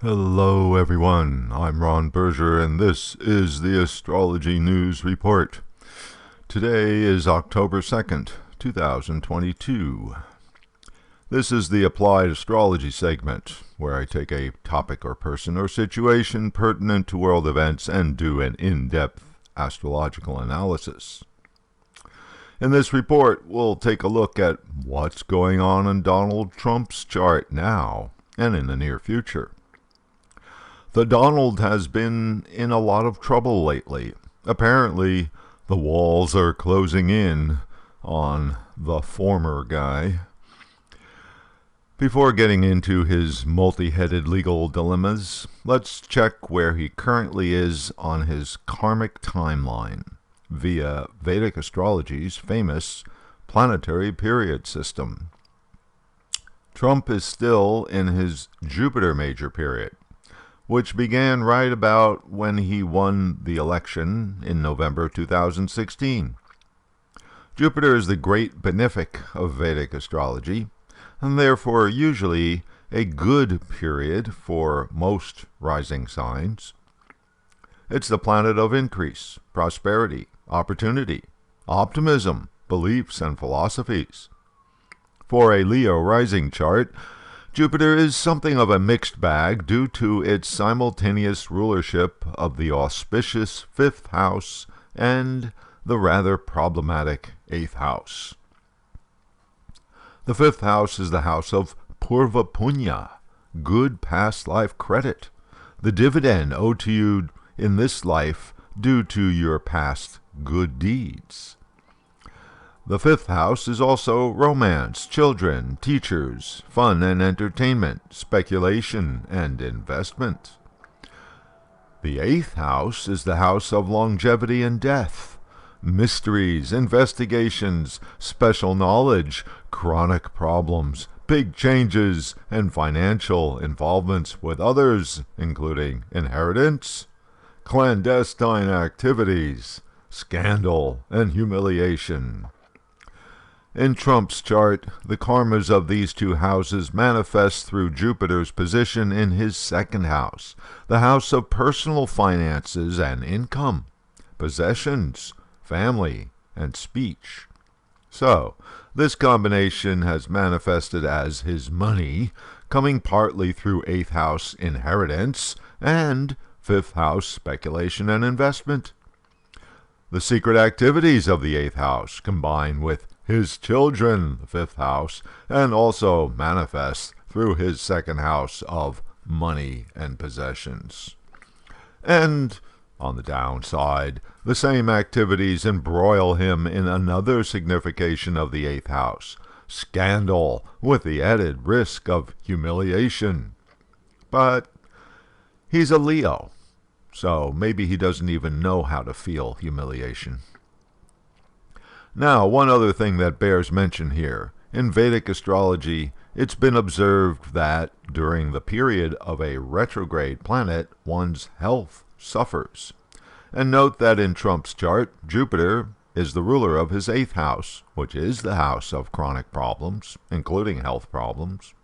Hello everyone, I'm Ron Berger and this is the Astrology News Report. Today is October 2nd, 2022. This is the Applied Astrology segment, where I take a topic or person or situation pertinent to world events and do an in-depth astrological analysis. In this report, we'll take a look at what's going on in Donald Trump's chart now and in the near future. The Donald has been in a lot of trouble lately. Apparently, the walls are closing in on the former guy. Before getting into his multi-headed legal dilemmas, let's check where he currently is on his karmic timeline via Vedic astrology's famous Planetary Period System. Trump is still in his Jupiter major period, which began right about when he won the election in November 2016. Jupiter is the great benefic of Vedic astrology, and therefore usually a good period for most rising signs. It's the planet of increase, prosperity, opportunity, optimism, beliefs, and philosophies. For a Leo rising chart, Jupiter is something of a mixed bag due to its simultaneous rulership of the auspicious 5th house and the rather problematic 8th house. The 5th house is the house of Purva Punya, good past life credit, the dividend owed to you in this life due to your past good deeds. The 5th house is also romance, children, teachers, fun and entertainment, speculation and investment. The 8th house is the house of longevity and death, mysteries, investigations, special knowledge, chronic problems, big changes, and financial involvements with others, including inheritance, clandestine activities, scandal, and humiliation. In Trump's chart, the karmas of these two houses manifest through Jupiter's position in his 2nd house, the house of personal finances and income, possessions, family, and speech. So, this combination has manifested as his money, coming partly through 8th house inheritance and 5th house speculation and investment. The secret activities of the 8th house combine with his children, the 5th house, and also manifest through his 2nd house of money and possessions. And, on the downside, the same activities embroil him in another signification of the 8th house, scandal, with the added risk of humiliation. But he's a Leo, so maybe he doesn't even know how to feel humiliation. Now, one other thing that bears mention here. In Vedic astrology, it's been observed that during the period of a retrograde planet, one's health suffers. And note that in Trump's chart, Jupiter is the ruler of his 8th house, which is the house of chronic problems, including health problems.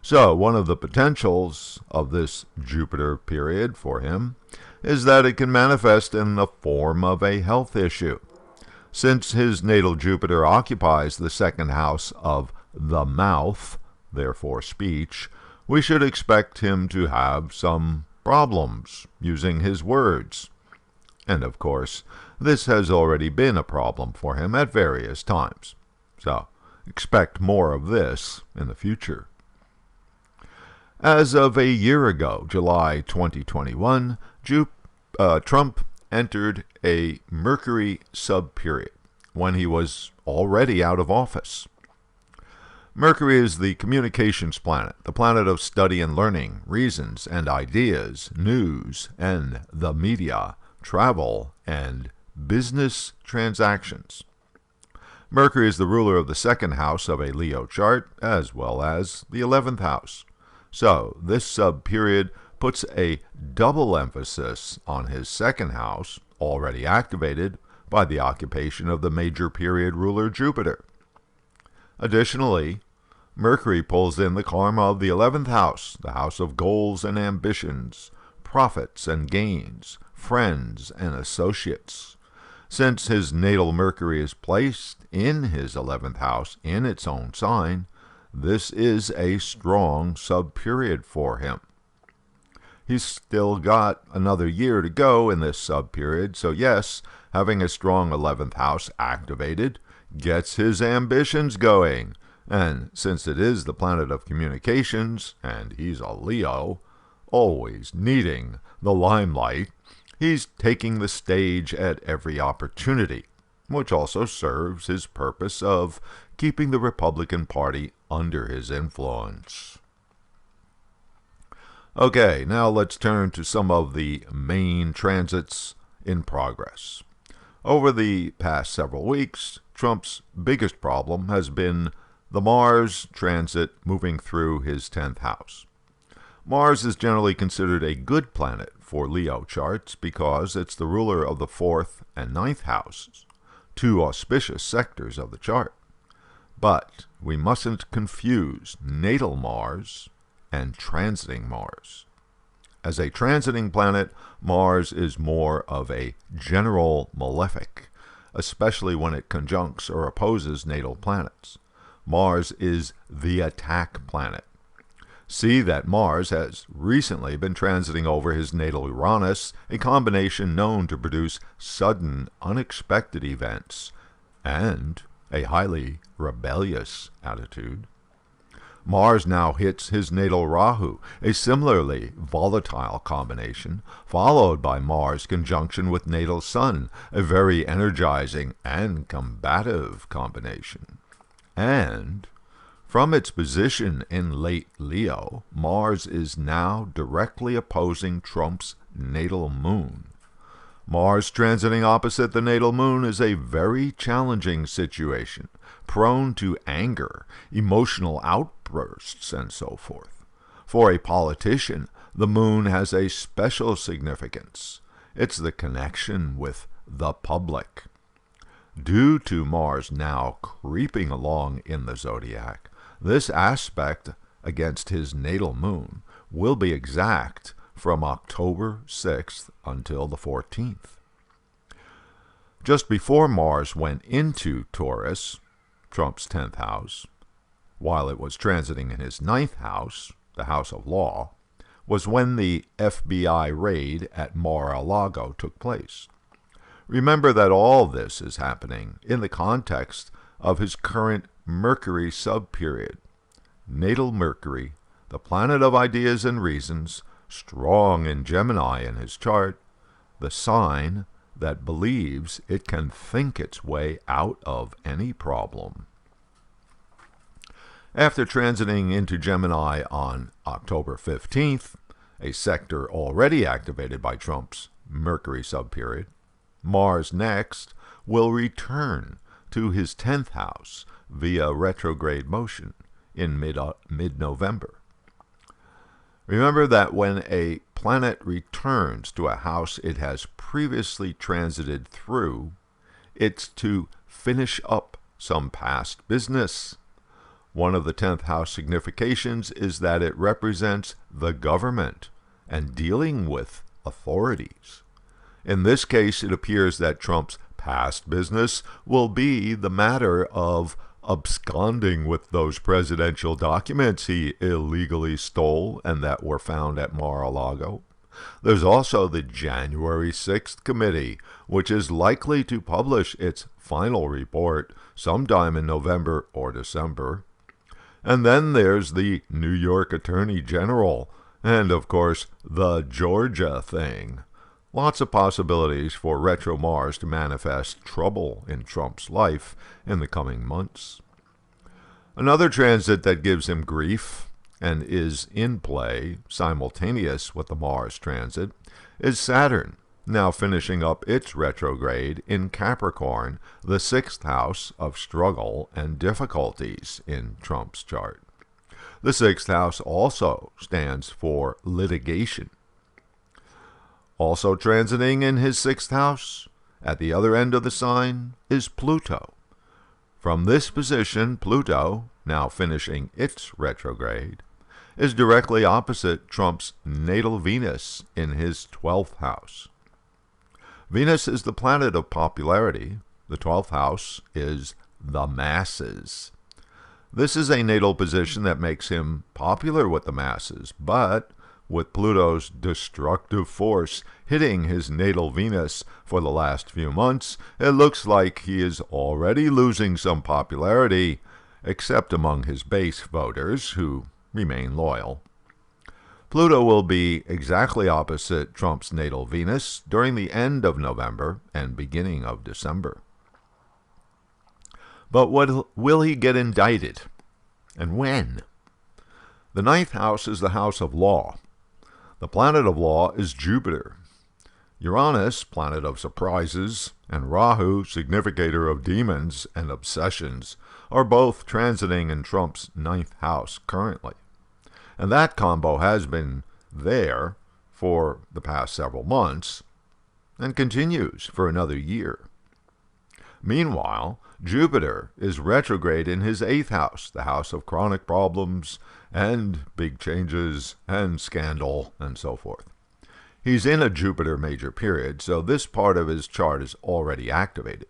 So, one of the potentials of this Jupiter period for him is that it can manifest in the form of a health issue. Since his natal Jupiter occupies the 2nd house of the mouth, therefore speech, we should expect him to have some problems using his words. And of course, this has already been a problem for him at various times. So, expect more of this in the future. As of a year ago, July 2021, Trump entered a Mercury sub-period when he was already out of office. Mercury is the communications planet, the planet of study and learning, reasons and ideas, news and the media, travel and business transactions. Mercury is the ruler of the 2nd house of a Leo chart, as well as the 11th house. So, this sub-period puts a double emphasis on his 2nd house, already activated by the occupation of the major period ruler Jupiter. Additionally, Mercury pulls in the karma of the 11th house, the house of goals and ambitions, profits and gains, friends and associates. Since his natal Mercury is placed in his 11th house in its own sign, this is a strong sub-period for him. He's still got another year to go in this sub-period, so yes, having a strong 11th house activated gets his ambitions going. And since it is the planet of communications, and he's a Leo, always needing the limelight, he's taking the stage at every opportunity, which also serves his purpose of keeping the Republican Party under his influence. Okay, now let's turn to some of the main transits in progress. Over the past several weeks, Trump's biggest problem has been the Mars transit moving through his 10th house. Mars is generally considered a good planet for Leo charts because it's the ruler of the 4th and 9th houses, two auspicious sectors of the chart. But we mustn't confuse natal Mars and transiting Mars. As a transiting planet, Mars is more of a general malefic, especially when it conjuncts or opposes natal planets. Mars is the attack planet. See that Mars has recently been transiting over his natal Uranus, a combination known to produce sudden, unexpected events and a highly rebellious attitude. Mars now hits his natal Rahu, a similarly volatile combination, followed by Mars conjunction with natal Sun, a very energizing and combative combination. And from its position in late Leo, Mars is now directly opposing Trump's natal moon. Mars transiting opposite the natal moon is a very challenging situation, prone to anger, emotional outbursts, and so forth. For a politician, the moon has a special significance. It's the connection with the public. Due to Mars now creeping along in the zodiac, this aspect against his natal moon will be exact from October 6th until the 14th. Just before Mars went into Taurus, Trump's 10th house, while it was transiting in his 9th house, the house of law, was when the FBI raid at Mar-a-Lago took place. Remember that all this is happening in the context of his current Mercury sub-period. Natal Mercury, the planet of ideas and reasons, strong in Gemini in his chart, the sign that believes it can think its way out of any problem. After transiting into Gemini on October 15th, a sector already activated by Trump's Mercury sub-period, Mars next will return to his 10th house via retrograde motion in mid-November. Remember that when a planet returns to a house it has previously transited through, it's to finish up some past business. One of the 10th house significations is that it represents the government and dealing with authorities. In this case, it appears that Trump's past business will be the matter of absconding with those presidential documents he illegally stole and that were found at Mar-a-Lago. There's also the January 6th committee, which is likely to publish its final report sometime in November or December. And then there's the New York Attorney General, and of course the Georgia thing. Lots of possibilities for retro Mars to manifest trouble in Trump's life in the coming months. Another transit that gives him grief and is in play simultaneous with the Mars transit is Saturn, now finishing up its retrograde in Capricorn, the 6th house of struggle and difficulties in Trump's chart. The 6th house also stands for litigation. Also transiting in his 6th house, at the other end of the sign, is Pluto. From this position, Pluto, now finishing its retrograde, is directly opposite Trump's natal Venus in his 12th house. Venus is the planet of popularity. The 12th house is the masses. This is a natal position that makes him popular with the masses, but with Pluto's destructive force hitting his natal Venus for the last few months, it looks like he is already losing some popularity, except among his base voters, who remain loyal. Pluto will be exactly opposite Trump's natal Venus during the end of November and beginning of December. But will he get indicted? And when? The 9th house is the house of law. The planet of law is Jupiter. Uranus, planet of surprises, and Rahu, significator of demons and obsessions, are both transiting in Trump's 9th house currently. And that combo has been there for the past several months and continues for another year. Meanwhile, Jupiter is retrograde in his 8th house, the house of chronic problems and big changes and scandal and so forth. He's in a Jupiter major period, so this part of his chart is already activated.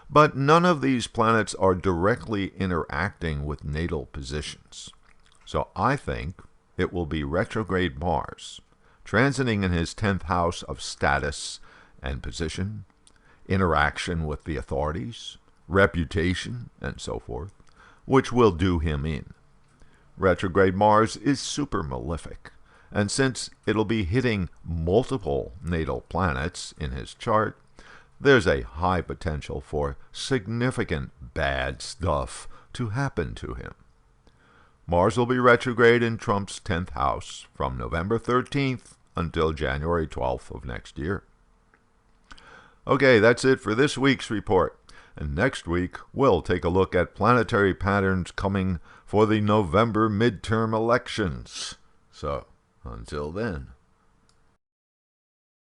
But none of these planets are directly interacting with natal positions. So I think it will be retrograde Mars, transiting in his 10th house of status and position, interaction with the authorities, reputation, and so forth, which will do him in. Retrograde Mars is super malefic, and since it'll be hitting multiple natal planets in his chart, there's a high potential for significant bad stuff to happen to him. Mars will be retrograde in Trump's 10th house from November 13th until January 12th of next year. Okay, that's it for this week's report. And next week, we'll take a look at planetary patterns coming for the November midterm elections. So, until then.